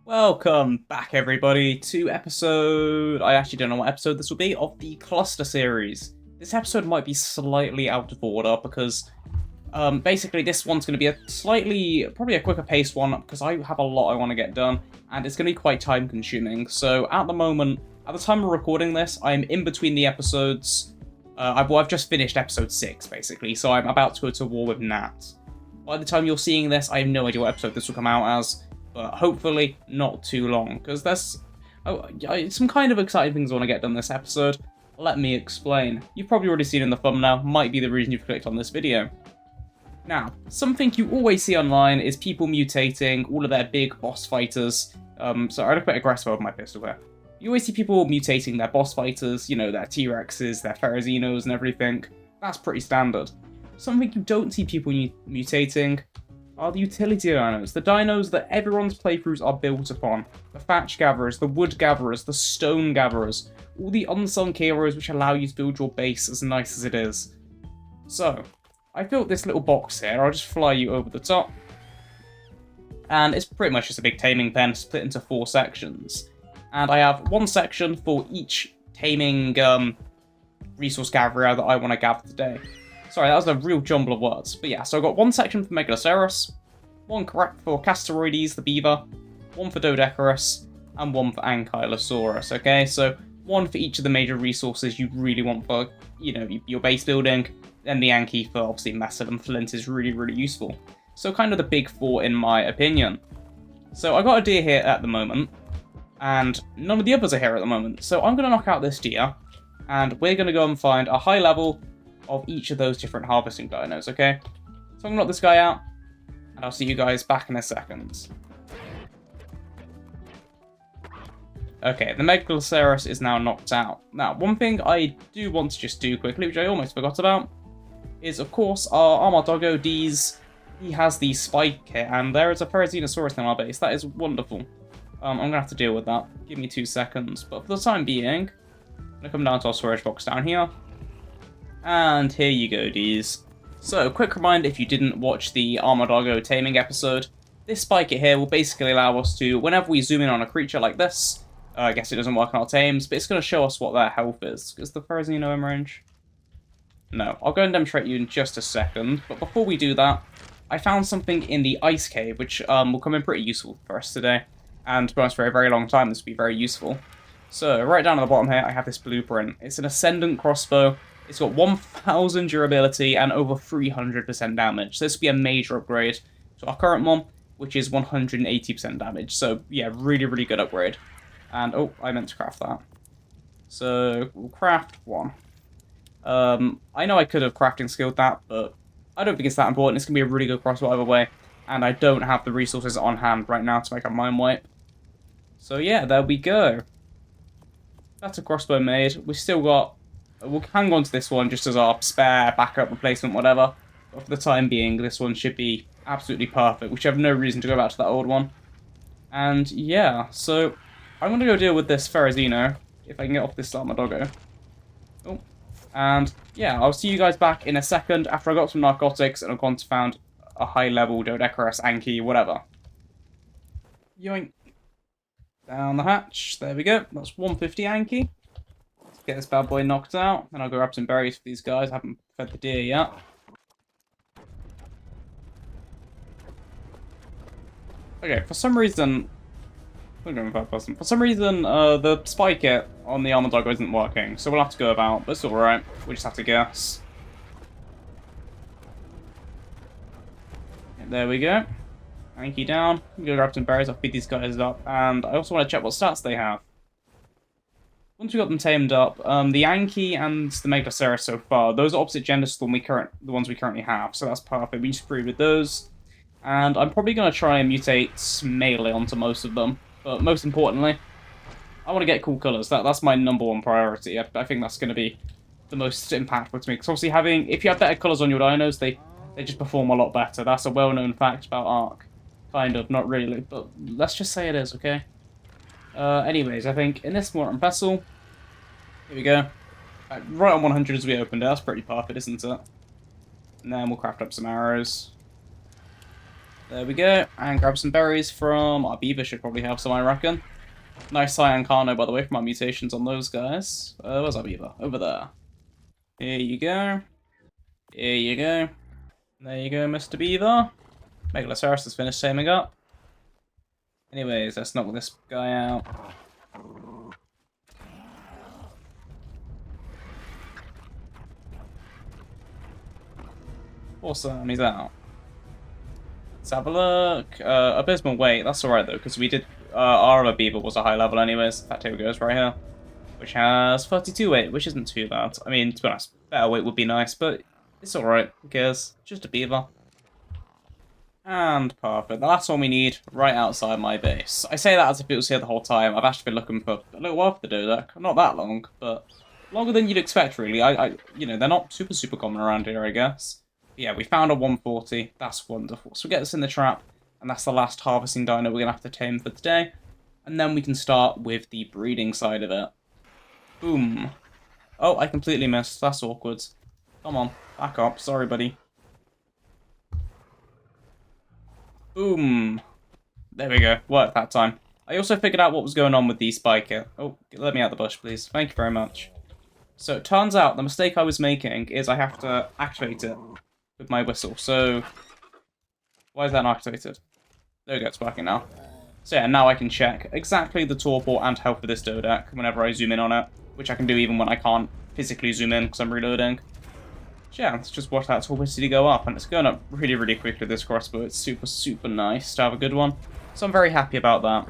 Welcome back, everybody, to I actually don't know what episode this will be, of the Cluster series. This episode might be slightly out of order because, basically this one's going to be probably a quicker paced one because I have a lot I want to get done, and it's going to be quite time consuming. So at the moment, at the time of recording this, I'm in between the episodes. I've just finished episode 6, basically, so I'm about to go to war with Nat. By the time you're seeing this, I have no idea what episode this will come out as, but hopefully not too long, because there's some kind of exciting things I want to get done this episode. Let me explain. You've probably already seen in the thumbnail, might be the reason you've clicked on this video. Now, something you always see online is people mutating all of their big boss fighters. So I look a bit aggressive with my pistol here. You always see people mutating their boss fighters, you know, their T-Rexes, their Pharaohs and everything. That's pretty standard. Something you don't see people mutating are the utility dinos, the dinos that everyone's playthroughs are built upon. The thatch gatherers, the wood gatherers, the stone gatherers, all the unsung heroes which allow you to build your base as nice as it is. So, I built this little box here, I'll just fly you over the top. And it's pretty much just a big taming pen split into 4 sections. And I have one section for each taming resource gatherer that I want to gather today. Sorry, that was a real jumble of words. But yeah, so I've got one section for Megaloceros, one for Castoroides, the beaver, one for Doedicurus, and one for Ankylosaurus, okay? So one for each of the major resources you really want for, you know, your base building, then the Anky for obviously metal and flint is really, really useful. So kind of the big 4 in my opinion. So I got a deer here at the moment, and none of the others are here at the moment. So I'm going to knock out this deer, and we're going to go and find a high level of each of those different harvesting dinos, okay? So I'm going to knock this guy out, and I'll see you guys back in a second. Okay, the Megaloceros is now knocked out. Now, one thing I do want to just do quickly, which I almost forgot about, is, of course, our Armored Doggo D's. He has the spike here, and there is a Partner-In-Crime in our base. That is wonderful. I'm going to have to deal with that. Give me 2 seconds. But for the time being, I'm going to come down to our storage box down here. And here you go, D's. So, quick reminder if you didn't watch the Armored Doggo taming episode, this spike here will basically allow us to, whenever we zoom in on a creature like this, I guess it doesn't work on our tames, but it's going to show us what their health is. Is the Pharaohs in range? No. I'll go and demonstrate you in just a second, but before we do that, I found something in the ice cave, which will come in pretty useful for us today. And to be honest, for a very long time, this will be very useful. So, right down at the bottom here, I have this blueprint. It's an Ascendant crossbow. It's got 1000 durability and over 300% damage. So this will be a major upgrade to our current one, which is 180% damage. So, yeah, really, really good upgrade. And, oh, I meant to craft that. So, we'll craft one. I know I could have crafting skilled that, but I don't think it's that important. It's going to be a really good crossbow either way. And I don't have the resources on hand right now to make a mine wipe. So, yeah, there we go. That's a crossbow made. We've still got... We'll hang on to this one just as our spare backup replacement, whatever. But for the time being, this one should be absolutely perfect. We should have no reason to go back to that old one. And yeah, so I'm going to go deal with this Pharaohs, if I can get off this Armored Doggo. Oh, and yeah, I'll see you guys back in a second after I got some narcotics and I've gone to found a high-level Doedicurus, Anky, whatever. Yoink. Down the hatch. There we go. That's 150 Anky. Get this bad boy knocked out, then I'll go grab some berries for these guys. I haven't fed the deer yet. Okay, for some reason... For some reason, the spike hit on the Armored Doggo isn't working, so we'll have to go about, but it's alright. We just have to guess. There we go. Anky down. I'm gonna grab some berries, I'll feed these guys up, and I also want to check what stats they have. Once we got them tamed up, the Anky and the Megaloceros so far, those are opposite genders to the ones we currently have, so that's perfect. We just agree with those. And I'm probably going to try and mutate melee onto most of them. But most importantly, I want to get cool colours. That's my #1 priority. I think that's going to be the most impactful to me. Because obviously if you have better colours on your dinos, they just perform a lot better. That's a well-known fact about ARK. Kind of, not really, but let's just say it is, okay? Anyways, I think in this Mortar and Pestle, here we go. Right on 100 as we opened it. That's pretty perfect, isn't it? And then we'll craft up some arrows. There we go. And grab some berries from our beaver. Should probably have some, I reckon. Nice cyan carno, by the way, from our mutations on those guys. Where's our beaver? Over there. Here you go. Here you go. There you go, Mr. Beaver. Megaloceros has finished taming up. Anyways, let's knock this guy out. Awesome, he's out. Let's have a look. Abysmal weight, that's alright though, because we did... our other beaver was a high level anyways. In fact, here it goes, right here. Which has 32 weight, which isn't too bad. I mean, to be honest, better weight would be nice, but it's alright. Who cares? Just a beaver. And perfect. The last one we need, right outside my base. I say that as if it was here the whole time. I've actually been looking for a little while for the Doedicurus. Not that long, but longer than you'd expect, really. You know, they're not super common around here, I guess. But yeah, we found a 140. That's wonderful. So we get this in the trap, and that's the last harvesting dino we're going to have to tame for today. And then we can start with the breeding side of it. Boom. Oh, I completely missed. That's awkward. Come on, back up. Sorry, buddy. Boom. There we go. Worked that time. I also figured out what was going on with the spiker. Oh, let me out the bush, please. Thank you very much. So it turns out the mistake I was making is I have to activate it with my whistle. So why is that not activated? There we go, it's working now. So yeah, now I can check exactly the torpor and health of this Doedicurus whenever I zoom in on it, which I can do even when I can't physically zoom in because I'm reloading. So yeah, let's just watch that torpidity go up, and it's going up really quickly, this crossbow. It's super nice to have a good one. So I'm very happy about that.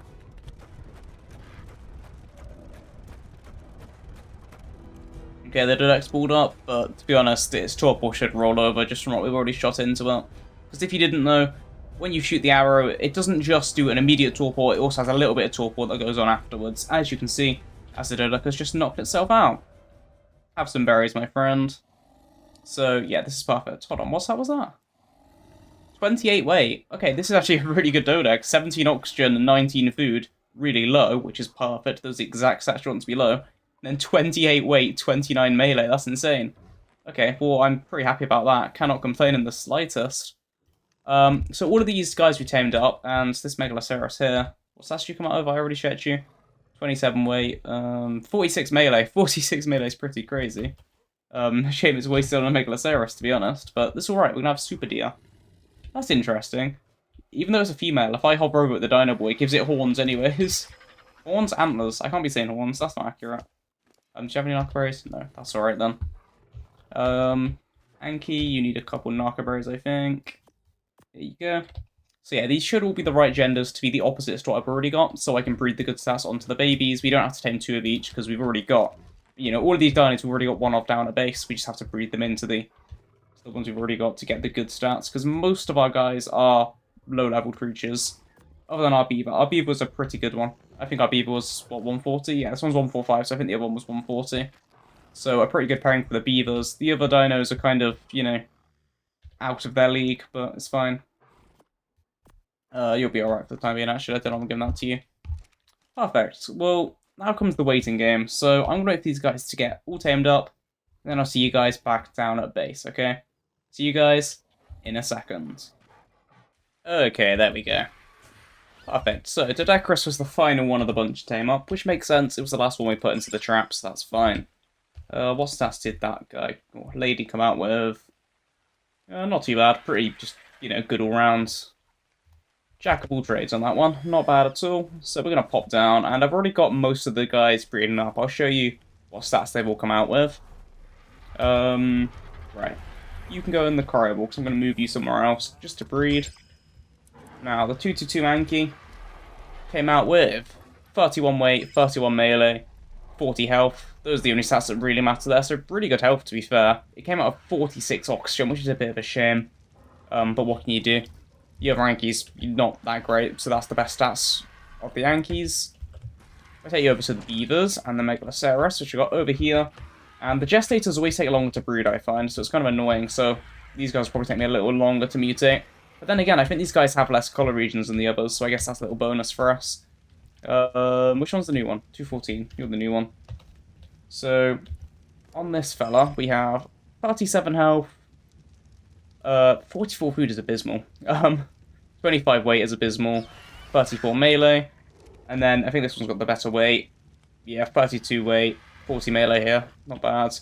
Okay, the Doedicurus pulled up, but to be honest, its torpor should roll over just from what we've already shot into it. Because if you didn't know, when you shoot the arrow, it doesn't just do an immediate torpor, it also has a little bit of torpor that goes on afterwards. As you can see, as the Doedicurus just knocked itself out. Have some berries, my friend. So, yeah, this is perfect. Hold on, what was that? 28 weight. Okay, this is actually a really good Doedicurus. 17 oxygen and 19 food. Really low, which is perfect. Those are the exact stats you want to be low. And then 28 weight, 29 melee. That's insane. Okay, well, I'm pretty happy about that. Cannot complain in the slightest. So all of these guys we tamed up, and this Megaloceros here. What's that you come out of? I already shared you. 27 weight, 46 melee. 46 melee is pretty crazy. Shame it's wasted on a Megaloceros, to be honest, but that's alright, we're gonna have Super Deer. That's interesting. Even though it's a female, if I hover over at the Dino Boy, it gives it horns anyways. Horns, antlers. I can't be saying horns, that's not accurate. Do you have any narcoberries? No, that's alright then. Anky, you need a couple narcoberries, I think. There you go. So yeah, these should all be the right genders to be the opposites to what I've already got, so I can breed the good stats onto the babies. We don't have to tame 2 of each, because we've already got, you know, all of these dinos we've already got one of down at base. We just have to breed them into the ones we've already got to get the good stats, because most of our guys are low-level creatures, other than our beaver. Our beaver was a pretty good one. I think our beaver was, what, 140? Yeah, this one's 145, so I think the other one was 140. So a pretty good pairing for the beavers. The other dinos are kind of, you know, out of their league, but it's fine. You'll be alright for the time being, actually. I don't want to give that to you. Perfect. Well, now comes the waiting game. So I'm going to wait for these guys to get all tamed up. And then I'll see you guys back down at base, okay? See you guys in a second. Okay, there we go. Perfect. So Doedicurus was the final one of the bunch to tame up, which makes sense. It was the last one we put into the trap, so that's fine. What stats did that guy or lady come out with? Not too bad. Pretty just, you know, good all round. Jack of all trades on that one. Not bad at all. So we're going to pop down, and I've already got most of the guys breeding up. I'll show you what stats they've all come out with. Right. You can go in the cryo because I'm going to move you somewhere else just to breed. Now, the 222 Anky came out with 31 weight, 31 melee, 40 health. Those are the only stats that really matter there, so pretty good health to be fair. It came out of 46 oxygen, which is a bit of a shame. But what can you do? The other Anky's not that great, so that's the best stats of the Anky's. I'll take you over to the Beavers and the Megaloceros, which we got over here. And the Gestators always take longer to breed, I find, so it's kind of annoying, so these guys will probably take me a little longer to mutate. But then again, I think these guys have less color regions than the others, so I guess that's a little bonus for us. Which one's the new one? 214, you're the new one. So, on this fella, we have 37 health. 44 food is abysmal. 25 weight is abysmal, 34 melee, and then I think this one's got the better weight. Yeah, 32 weight, 40 melee here, not bad.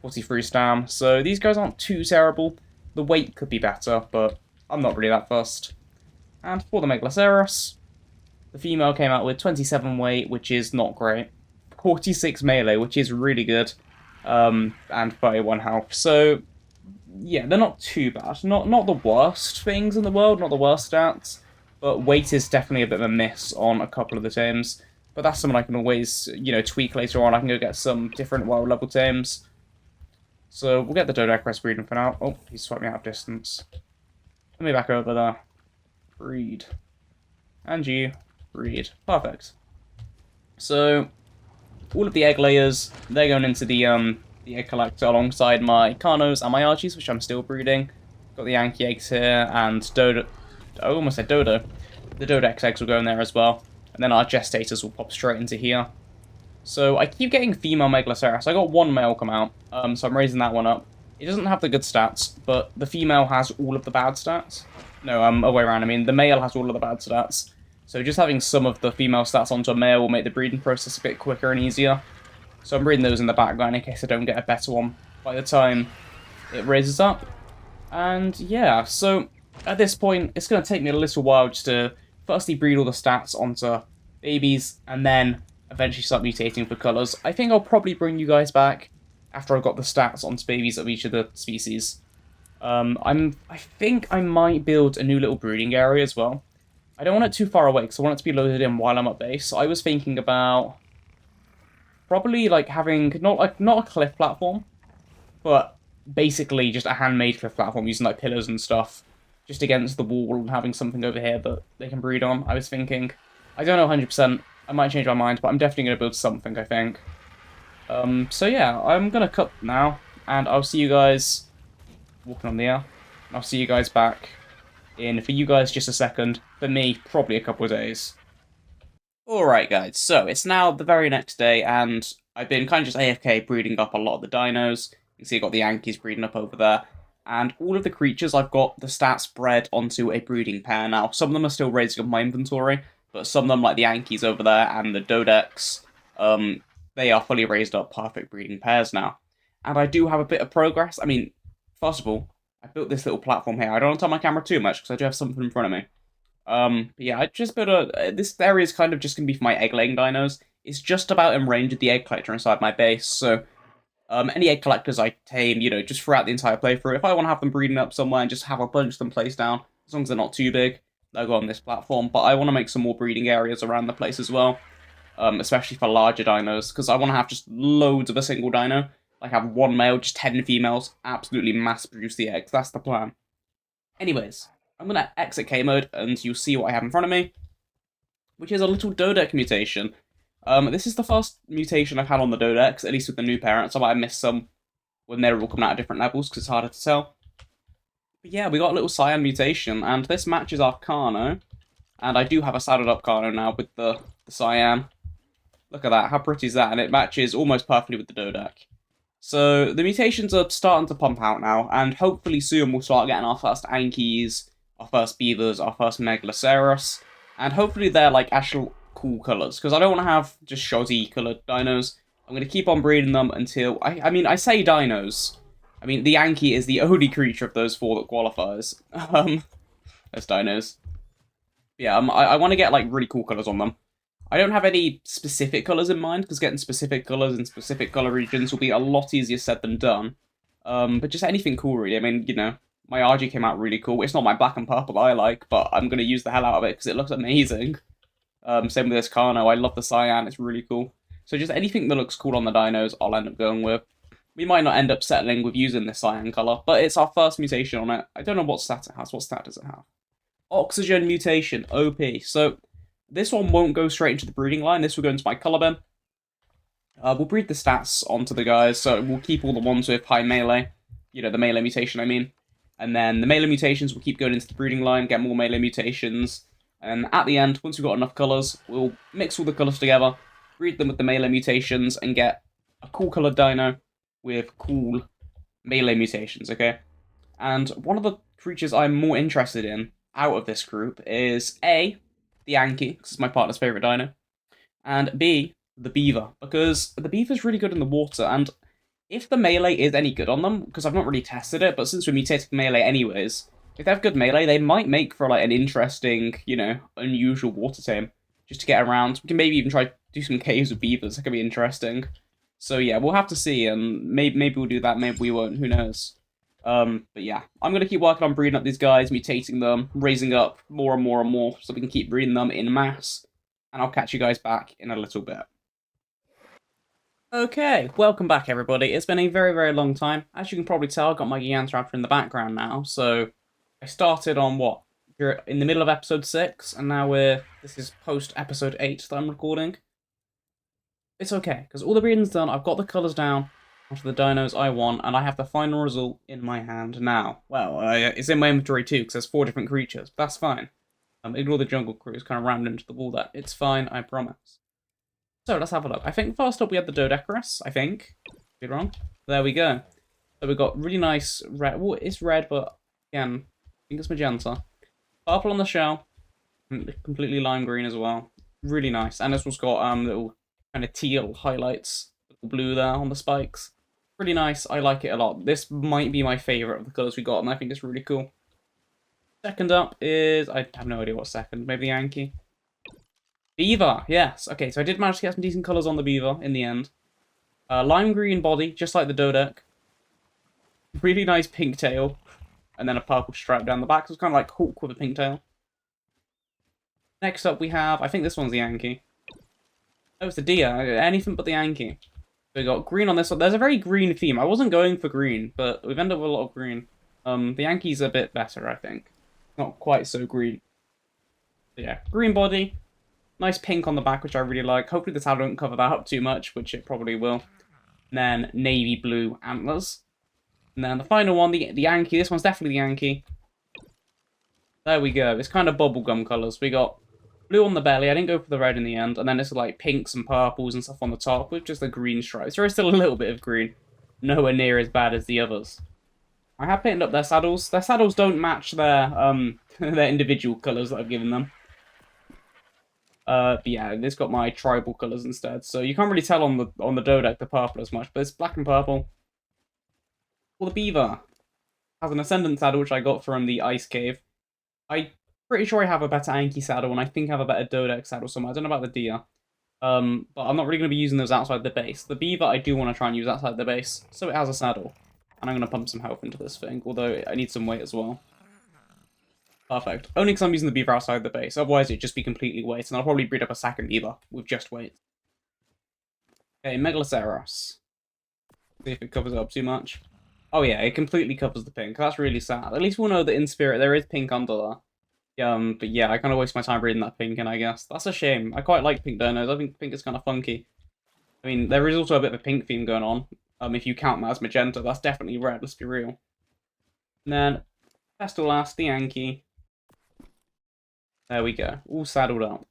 43 stam, so these guys aren't too terrible. The weight could be better, but I'm not really that fussed. And for the Megaloceros, the female came out with 27 weight, which is not great. 46 melee, which is really good, and 31 health. So, yeah, they're not too bad. Not the worst things in the world, not the worst stats, but weight is definitely a bit of a miss on a couple of the tames. But that's something I can always, tweak later on. I can go get some different wild level tames. So we'll get the Doedicurus breeding for now. Oh, he's swapped me out of distance. Let me back over there. Breed. And you. Breed. Perfect. So, all of the egg layers, they're going into the egg collector alongside my Carnos and my Archies, which I'm still breeding. Got the Yankee eggs here, and I almost said Dodo. The Dodex eggs will go in there as well. And then our gestators will pop straight into here. So I keep getting female Megaloceros. I got one male come out, so I'm raising that one up. It doesn't have the good stats, but the female has all of the bad stats. No, other way around. I mean, the male has all of the bad stats. So just having some of the female stats onto a male will make the breeding process a bit quicker and easier. So I'm breeding those in the background in case I don't get a better one by the time it raises up. And yeah, so at this point, it's going to take me a little while just to firstly breed all the stats onto babies, and then eventually start mutating for colours. I think I'll probably bring you guys back after I've got the stats onto babies of each of the species. I think I might build a new little breeding area as well. I don't want it too far away because I want it to be loaded in while I'm at base. So I was thinking about probably like having not a cliff platform, but basically just a handmade cliff platform using like pillars and stuff just against the wall and having something over here that they can breed on. I was thinking, I don't know 100%. I might change my mind, but I'm definitely going to build something, I think. So yeah, I'm going to cut now, and I'll see you guys walking on the air. I'll see you guys back in, for you guys, just a second. For me, probably a couple of days. Alright guys, so it's now the very next day, and I've been kind of just AFK breeding up a lot of the dinos. You can see I've got the Yankees breeding up over there. And all of the creatures, I've got the stats bred onto a breeding pair now. Some of them are still raising up my inventory, but some of them, like the Yankees over there and the Dodex, they are fully raised up perfect breeding pairs now. And I do have a bit of progress. I mean, first of all, I built this little platform here. I don't want to turn my camera too much because I do have something in front of me. But yeah, I just built this area is kind of just going to be for my egg-laying dinos. It's just about in range of the egg collector inside my base, so any egg collectors I tame, just throughout the entire playthrough, if I want to have them breeding up somewhere and just have a bunch of them placed down, as long as they're not too big, they'll go on this platform. But I want to make some more breeding areas around the place as well, especially for larger dinos, because I want to have just loads of a single dino. Like have one male, just 10 females, absolutely mass produce the eggs. That's the plan. Anyways, I'm going to exit K mode, and you'll see what I have in front of me, which is a little Dodex mutation. This is the first mutation I've had on the Dodex, at least with the new parents. I might have missed some when they were all coming out at different levels, because it's harder to tell. But yeah, we got a little Cyan mutation, and this matches our Carno. And I do have a saddled up Carno now with the Cyan. Look at that, how pretty is that? And it matches almost perfectly with the Dodex. So the mutations are starting to pump out now, and hopefully soon we'll start getting our first Ankies, our first Beavers, our first Megaloceros, and hopefully they're like actual cool colours, because I don't want to have just shoddy coloured dinos. I'm going to keep on breeding them until, I mean, I say dinos. I mean, the Yankee is the only creature of those four that qualifies. As dinos. Yeah, I want to get like really cool colours on them. I don't have any specific colours in mind, because getting specific colours in specific colour regions will be a lot easier said than done. But just anything cool, really. I mean, my RG came out really cool. It's not my black and purple I like, but I'm going to use the hell out of it, because it looks amazing. Same with this Carno. I love the Cyan. It's really cool. So just anything that looks cool on the dinos, I'll end up going with. We might not end up settling with using this Cyan colour, but it's our first mutation on it. I don't know what stat it has. What stat does it have? Oxygen mutation. OP. So this one won't go straight into the breeding line. This will go into my colour bin. We'll breed the stats onto the guys, so we'll keep all the ones with high melee. The melee mutation, I mean. And then the melee mutations will keep going into the breeding line, get more melee mutations. And at the end, once we've got enough colours, we'll mix all the colours together, breed them with the melee mutations, and get a cool coloured dino with cool melee mutations, okay? And one of the creatures I'm more interested in, out of this group is A, the Anky, because it's my partner's favourite dino, and B, the Beaver, because the Beaver's really good in the water, and if the melee is any good on them, because I've not really tested it, but since we're mutating melee anyways, if they have good melee, they might make for like an interesting, unusual water tame, just to get around. We can maybe even try to do some caves with beavers, that could be interesting. So yeah, we'll have to see, and maybe we'll do that, maybe we won't, who knows. But yeah, I'm going to keep working on breeding up these guys, mutating them, raising up more and more and more, so we can keep breeding them in mass, and I'll catch you guys back in a little bit. Okay, welcome back everybody. It's been a very, very long time. As you can probably tell, I've got my Gigantoraptor in the background now, so I started on what? You're in the middle of episode 6, and now this is post episode 8 that I'm recording. It's okay, because all the breeding's done, I've got the colours down onto the dinos I want, and I have the final result in my hand now. Well, it's in my inventory too, because there's 4 different creatures, but that's fine. Ignore the jungle crews kind of rammed into the wall there. It's fine, I promise. So, let's have a look. I think first up we had the Doedicurus, I think. Could be wrong. There we go. So we've got really nice red. Well, it's red, but again, I think it's magenta. Purple on the shell. Completely lime green as well. Really nice. And this one's got little kind of teal highlights. Little blue there on the spikes. Really nice. I like it a lot. This might be my favourite of the colours we got, and I think it's really cool. Second up is... I have no idea what's second. Maybe the Anky. Beaver, yes. Okay, so I did manage to get some decent colours on the Beaver in the end. Lime green body, just like the Doedec. Really nice pink tail. And then a purple stripe down the back. So it's kind of like Hulk with a pink tail. Next up we have, I think this one's the Anky. Oh, it's the deer. Anything but the Anky. So we got green on this one. There's a very green theme. I wasn't going for green, but we've ended up with a lot of green. The Anky's a bit better, I think. Not quite so green. But yeah, green body. Nice pink on the back, which I really like. Hopefully the saddle don't cover that up too much, which it probably will. And then navy blue antlers. And then the final one, the Anky. This one's definitely the Anky. There we go. It's kind of bubblegum colours. We got blue on the belly. I didn't go for the red in the end. And then it's like pinks and purples and stuff on the top with just the green stripes. There is still a little bit of green. Nowhere near as bad as the others. I have painted up their saddles. Their saddles don't match their their individual colours that I've given them. But yeah, it's got my tribal colours instead, so you can't really tell on the Doedec the purple as much, but it's black and purple. Well, the Beaver has an Ascendant saddle, which I got from the Ice Cave. I'm pretty sure I have a better Anky saddle, and I think I have a better Doedec saddle somewhere. I don't know about the deer. But I'm not really going to be using those outside the base. The Beaver I do want to try and use outside the base, so it has a saddle. And I'm going to pump some health into this thing, although I need some weight as well. Perfect. Only because I'm using the Beaver outside the base. Otherwise, it'd just be completely weight, and I'll probably breed up a second Beaver with just weight. Okay, Megaloceros. See if it covers it up too much. Oh yeah, it completely covers the pink. That's really sad. At least we'll know that in spirit there is pink under there. But yeah, I kind of waste my time breeding that pink in, I guess. That's a shame. I quite like pink dinos. I think pink is kind of funky. I mean, there is also a bit of a pink theme going on. If you count that as magenta, that's definitely red, let's be real. And then, best or last, the Anky. There we go, all saddled up.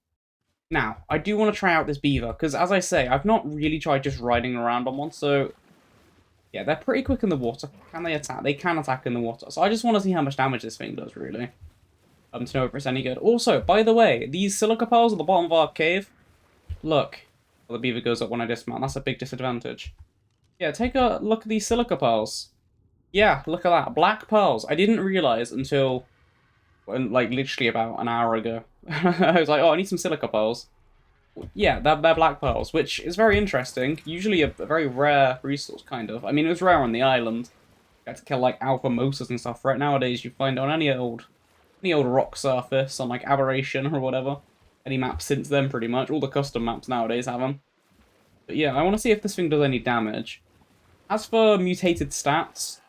Now, I do want to try out this Beaver, because as I say, I've not really tried just riding around on one, so... Yeah, they're pretty quick in the water. Can they attack? They can attack in the water, so I just want to see how much damage this thing does, really. To know if it's any good. Also, by the way, these silica pearls at the bottom of our cave, look. Well, the Beaver goes up when I dismount, that's a big disadvantage. Yeah, take a look at these silica pearls. Yeah, look at that, black pearls. I didn't realise until... like, literally about an hour ago. I was like, oh, I need some silica pearls. Yeah, they're black pearls, which is very interesting. Usually a very rare resource, kind of. I mean, it was rare on the island. You had to kill, like, alpha mosas and stuff. Right nowadays, you find it on any old rock surface, on, like, Aberration or whatever. Any map since then, pretty much. All the custom maps nowadays have them. But yeah, I want to see if this thing does any damage. As for mutated stats...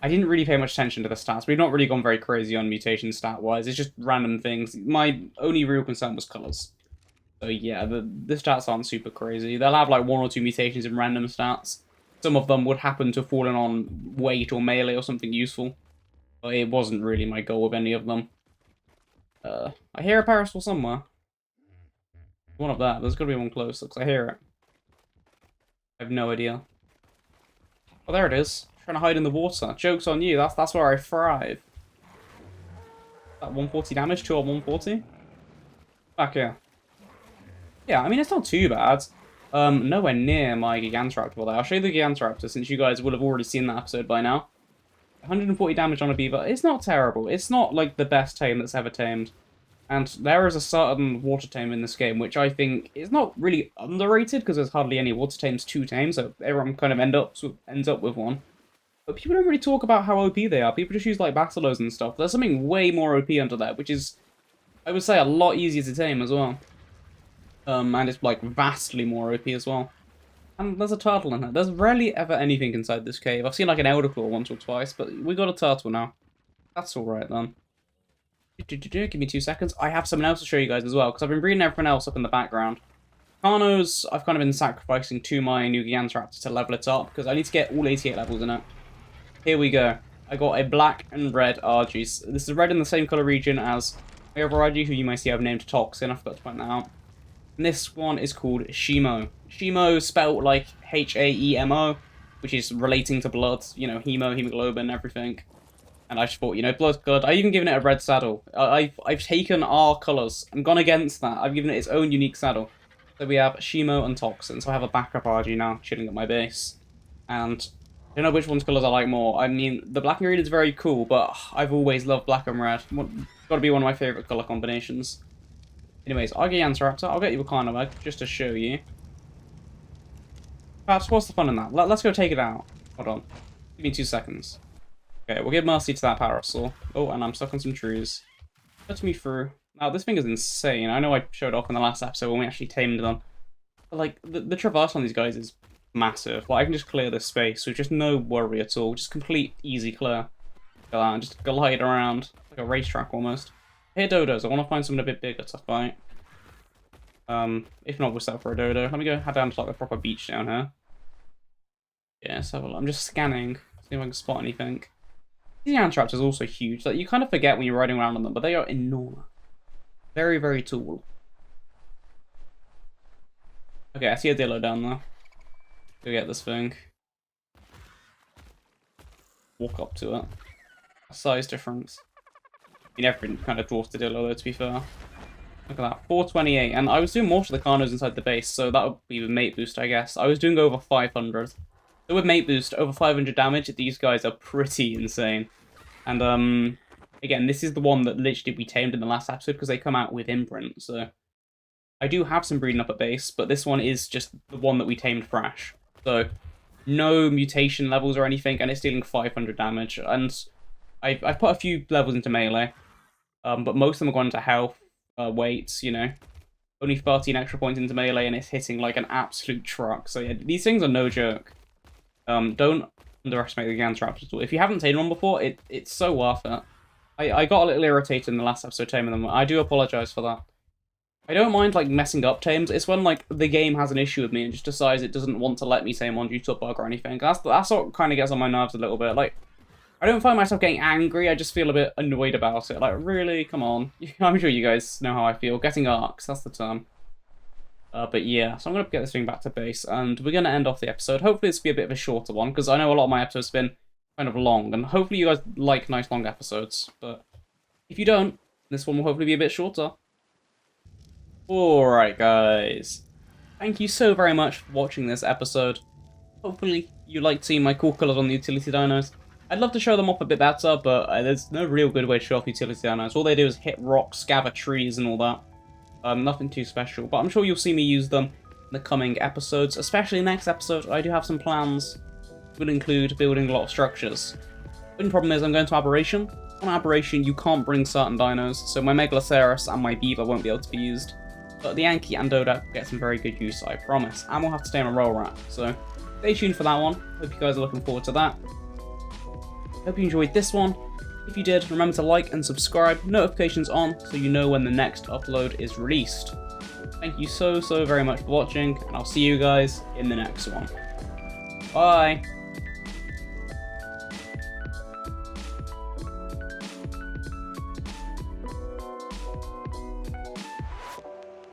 I didn't really pay much attention to the stats. We've not really gone very crazy on mutation stat-wise. It's just random things. My only real concern was colours. So yeah, the stats aren't super crazy. They'll have like 1 or 2 mutations in random stats. Some of them would happen to have fallen on weight or melee or something useful. But it wasn't really my goal with any of them. I hear a parasol somewhere. One of that. There's got to be one close, because I hear it. I have no idea. Oh, there it is. Trying to hide in the water. Joke's on you. That's where I thrive. That 140 damage, 2 on 140. Back here. Yeah, I mean, it's not too bad. Nowhere near my Gigantoraptor there. I'll show you the Gigantoraptor since you guys will have already seen that episode by now. 140 damage on a beaver. It's not terrible. It's not like the best tame that's ever tamed. And there is a certain water tame in this game, which I think is not really underrated because there's hardly any water tames to tame, so everyone kind of ends up with one. But people don't really talk about how OP they are. People just use like Basilos and stuff. There's something way more OP under there, which is, I would say, a lot easier to tame as well. And it's like vastly more OP as well. And there's a turtle in here. There's rarely ever anything inside this cave. I've seen like an elder claw once or twice, but we got a turtle now. That's alright then. Give me 2 seconds. I have something else to show you guys as well, because I've been breeding everything else up in the background. Carnos, I've kind of been sacrificing to my new Gigantoraptor to level it up, because I need to get all 88 levels in it. Here we go. I got a black and red RG. This is red in the same colour region as my other RG, who you might see I've named Toxin. I forgot to point that out. And this one is called Shimo. Shimo spelled like H-A-E-M-O, which is relating to blood, you know, hemo, hemoglobin, everything. And I just thought, you know, blood's good. I've even given it a red saddle. I've taken our colours and gone against that. I've given it its own unique saddle. So we have Shimo and Toxin. So I have a backup RG now chilling at my base. And I don't know which one's colours I like more. I mean, the black and green is very cool, but I've always loved black and red. Got to be one of my favourite colour combinations. Anyways, our Gigantoraptor, I'll get you a Carnivore just to show you. Perhaps, what's the fun in that? Let's go take it out. Hold on. Give me 2 seconds. Okay, we'll give mercy to that Parasaur. Oh, and I'm stuck on some trees. Let me through. Now, this thing is insane. I know I showed off in the last episode when we actually tamed them. But, like, the traverse on these guys is massive. Like, I can just clear this space with just no worry at all. Just complete easy clear. Go out and just glide around. Like a racetrack almost. Here, Dodos. I want to find something a bit bigger to fight. If not, we'll settle for a Dodo. Let me go head down to, like, the proper beach down here. Yeah, let's have a look. I'm just scanning. See if I can spot anything. These Gigantoraptors are also huge. Like, you kind of forget when you're riding around on them, but they are enormous. Very, very tall. Okay, I see a Dillo down there. Go get this thing. Walk up to it. A size difference. You never kind of dwarfs the Dillo though, to be fair. Look at that, 428. And I was doing most of the Carnos inside the base, so that would be with mate boost, I guess. I was doing over 500. So with mate boost, over 500 damage, these guys are pretty insane. And, again, this is the one that literally we tamed in the last episode because they come out with imprint, so... I do have some breeding up at base, but this one is just the one that we tamed fresh. So, no mutation levels or anything, and it's dealing 500 damage. And I've put a few levels into melee, but most of them are going into health, weights, you know. Only 13 extra points into melee, and it's hitting like an absolute truck. So yeah, these things are no joke. Don't underestimate the Gigantoraptors at all. If you haven't tamed one before, it's so worth it. I got a little irritated in the last episode taming them. I do apologise for that. I don't mind, like, messing up tames. It's when, like, the game has an issue with me and just decides it doesn't want to let me tame one due to a bug or anything. That's what kind of gets on my nerves a little bit. Like, I don't find myself getting angry, I just feel a bit annoyed about it. Like, really? Come on. I'm sure you guys know how I feel. Getting ARKs, that's the term. But yeah, so I'm going to get this thing back to base, and we're going to end off the episode. Hopefully this will be a bit of a shorter one, because I know a lot of my episodes have been kind of long, and hopefully you guys like nice long episodes. But if you don't, this one will hopefully be a bit shorter. Alright guys, thank you so very much for watching this episode. Hopefully you liked seeing my cool colours on the utility dinos. I'd love to show them off a bit better, but there's no real good way to show off utility dinos. All they do is hit rocks, gather trees and all that. Nothing too special, but I'm sure you'll see me use them in the coming episodes, especially next episode. I do have some plans that will include building a lot of structures. The only problem is I'm going to Aberration. On Aberration you can't bring certain dinos, so my Megaloceros and my Beaver won't be able to be used. But the Anky and Doedicurus will get some very good use, I promise. And we'll have to stay on a roll rat, so stay tuned for that one. Hope you guys are looking forward to that. Hope you enjoyed this one. If you did, remember to like and subscribe, notifications on, so you know when the next upload is released. Thank you so very much for watching, and I'll see you guys in the next one. Bye!